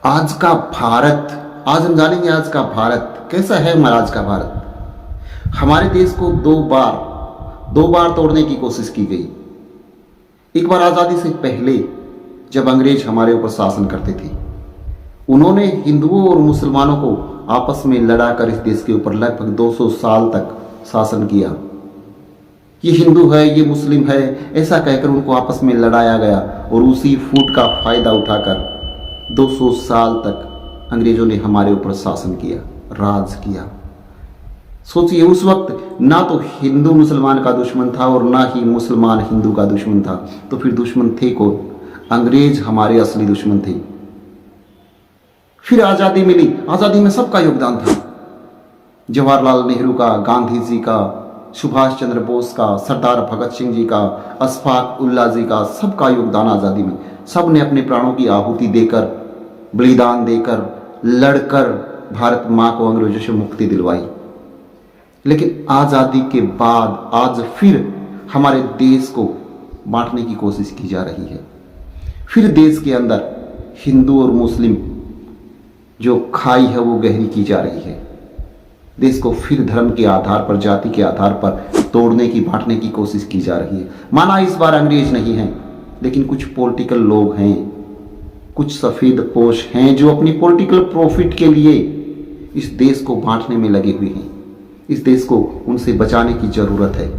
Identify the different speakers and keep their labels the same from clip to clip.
Speaker 1: आज का भारत, आज हम जानेंगे आज का भारत कैसा है। हमारा आज का भारत, हमारे देश को दो बार तोड़ने की कोशिश की गई। एक बार आज़ादी से पहले जब अंग्रेज हमारे ऊपर शासन करते थे, उन्होंने हिंदुओं और मुसलमानों को आपस में लड़ाकर इस देश के ऊपर लगभग 200 साल तक शासन किया। ये हिंदू है, ये मुस्लिम है, ऐसा कहकर उनको आपस में लड़ाया गया और उसी फूट का फायदा उठाकर 200 साल तक अंग्रेजों ने हमारे ऊपर शासन किया, राज किया। सोचिए, उस वक्त ना तो हिंदू मुसलमान का दुश्मन था और ना ही मुसलमान हिंदू का दुश्मन था, तो फिर दुश्मन थे कौन? अंग्रेज हमारे असली दुश्मन थे। फिर आज़ादी मिली, आज़ादी में सबका योगदान था। जवाहरलाल नेहरू का, गांधी जी का, सुभाष चंद्र बोस का, सरदार भगत सिंह जी का, अशफाक उल्लाह जी का, सबका योगदान आज़ादी में। सब ने अपने प्राणों की आहुति देकर, बलिदान देकर, लड़कर भारत माँ को अंग्रेजों से मुक्ति दिलवाई। लेकिन आज़ादी के बाद आज फिर हमारे देश को बांटने की कोशिश की जा रही है। फिर देश के अंदर हिंदू और मुस्लिम जो खाई है वो गहरी की जा रही है। देश को फिर धर्म के आधार पर, जाति के आधार पर तोड़ने की, बांटने की कोशिश की जा रही है। माना इस बार अंग्रेज नहीं हैं, लेकिन कुछ पॉलिटिकल लोग हैं, कुछ सफेद पोश हैं जो अपनी पॉलिटिकल प्रॉफिट के लिए इस देश को बांटने में लगे हुए हैं। इस देश को उनसे बचाने की जरूरत है।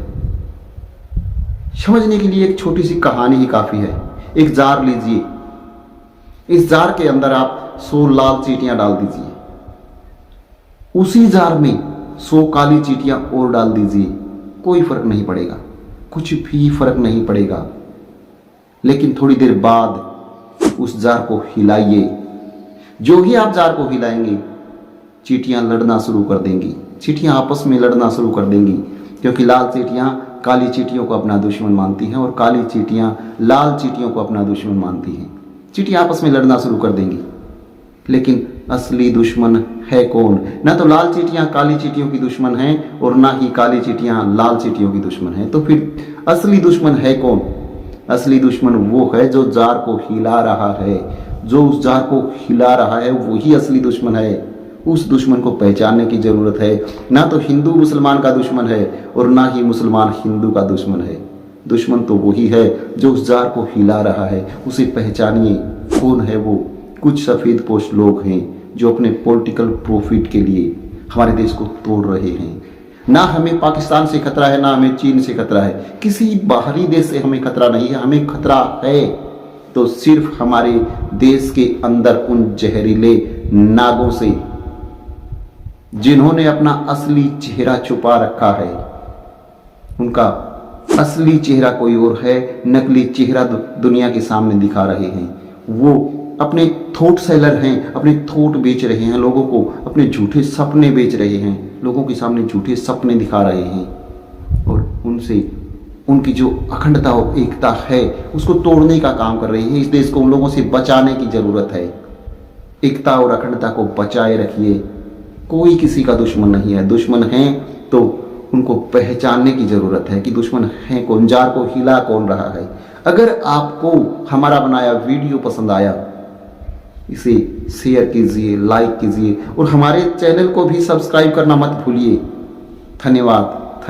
Speaker 1: समझने के लिए एक छोटी सी कहानी ही काफी है। एक जार लीजिए, इस जार के अंदर आप 100 लाल चींटियां डाल दीजिए, उसी जार में 100 काली चींटियां और डाल दीजिए, कोई फर्क नहीं पड़ेगा, कुछ भी फर्क नहीं पड़ेगा। लेकिन थोड़ी देर बाद उस जार को हिलाइए, जो ही आप जार को हिलाएंगे चींटियां लड़ना शुरू कर देंगी, चींटियां आपस में लड़ना शुरू कर देंगी, क्योंकि लाल चींटियां काली चींटियों को अपना दुश्मन मानती हैं और काली चींटियां लाल चींटियों को अपना दुश्मन मानती हैं। चींटियां आपस में लड़ना शुरू कर देंगी। लेकिन असली दुश्मन है कौन? ना तो लाल चींटियां काली चींटियों की दुश्मन हैं और ना ही काली चींटियां लाल चींटियों की दुश्मन हैं। तो फिर असली दुश्मन है कौन? असली दुश्मन वो है जो जार को हिला रहा है। जो उस जार को हिला रहा है वही असली दुश्मन है। उस दुश्मन को पहचानने की जरूरत है। ना तो हिंदू मुसलमान का दुश्मन है और ना ही मुसलमान हिंदू का दुश्मन है। दुश्मन तो वही है जो उस जार को हिला रहा है। उसे पहचानिए, कौन है वो? कुछ सफेद पोश लोग हैं जो अपने पॉलिटिकल प्रॉफिट के लिए हमारे देश को तोड़ रहे हैं। ना हमें पाकिस्तान से खतरा है, ना हमें चीन से खतरा है, किसी बाहरी देश से हमें खतरा नहीं है। हमें खतरा है तो सिर्फ हमारे देश के अंदर उन जहरीले नागों से, जिन्होंने अपना असली चेहरा छुपा रखा है। उनका असली चेहरा कोई और है, नकली चेहरा दुनिया के सामने दिखा रहे हैं। वो अपने थोट सेलर हैं, अपने थोट बेच रहे हैं, लोगों को अपने झूठे सपने बेच रहे हैं, लोगों के सामने झूठे सपने दिखा रहे हैं और उनसे उनकी जो अखंडता और एकता है उसको तोड़ने का काम कर रहे हैं। इस देश को उन लोगों से बचाने की जरूरत है। एकता और अखंडता को बचाए रखिए। कोई किसी का दुश्मन नहीं है। दुश्मन है तो उनको पहचानने की जरूरत है कि दुश्मन है कौन, जार को हिला कौन रहा है। अगर आपको हमारा बनाया वीडियो पसंद आया, इसे शेयर कीजिए, लाइक कीजिए और हमारे चैनल को भी सब्सक्राइब करना मत भूलिए। धन्यवाद।